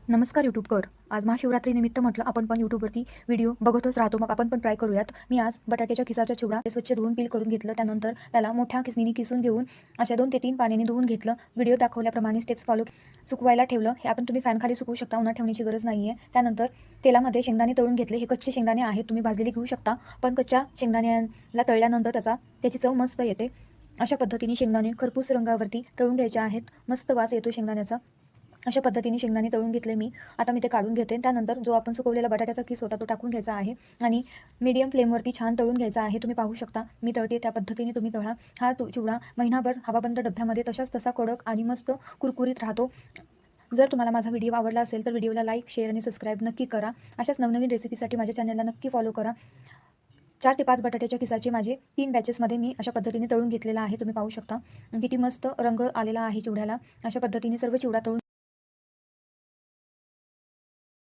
नमस्कार यूट्यूबकर. आज महाशिवरात्रीनिमित्त म्हटलं आपण पण यूट्यूबवरती व्हिडिओ बघतच राहतो. मग आपण पण ट्राय करूयात. मी आज बटाट्याच्या खिसाचा चिवडा स्वच्छ धुवून पील करून घेतलं. त्यानंतर त्याला मोठ्या खिसणीने किसून घेऊन अशा 2 ते 3 पाण्याने धुवून घेतलं. व्हिडिओ दाखवल्याप्रमाणे स्टेप्स फॉलो सुकवायला ठेवलं. हे आपण तुम्ही फॅनखाली सुकवू शकता. उन्हात ठेवण्याची गरज नाही आहे. त्यानंतर तेलामध्ये शेंगदाणे तळून घेतले. हे कच्चे शेंगदाणे आहेत. तुम्ही भाजलेले घेऊ शकता. पण कच्च्या शेंगदाण्याला तळल्यानंतर त्याची चव मस्त येते. अशा पद्धतीने शेंगदाणे खरपूस रंगावरती तळून घ्यायचे आहेत. मस्त वास येतो शेंगदाण्याचा. अशा पद्धतीने शेंगदाणे तळून घेतले मी. आता मी ते काढून घेते. त्यानंतर जो आपण सुकवलेला बटाट्याचा किस होता तो टाकून घ्यायचा आहे आणि मीडियम फ्लेमवरती छान तळून घ्यायचा आहे. तुम्ही पाहू शकता मी तळते त्या पद्धतीने तुम्ही तळा. हा चिवडा महिनाभर हवाबंद डब्यामध्ये तसाच तसा कडक आणि मस्त कुरकुरीत राहतो. जर तुम्हाला माझा व्हिडिओ आवडला असेल तर व्हिडिओला लाईक, शेअर आणि सबस्क्राईब नक्की करा. अशाच नवनवीन रेसिपीसाठी माझ्या चॅनलला नक्की फॉलो करा. 4 ते 5 बटाट्याच्या खिसाचे माझे 3 बॅचेसमध्ये मी अशा पद्धतीने तळून घेतलेला आहे. तुम्ही पाहू शकता किती मस्त रंग आलेला आहे चिवड्याला. अशा पद्धतीने सर्व चिवडा तळून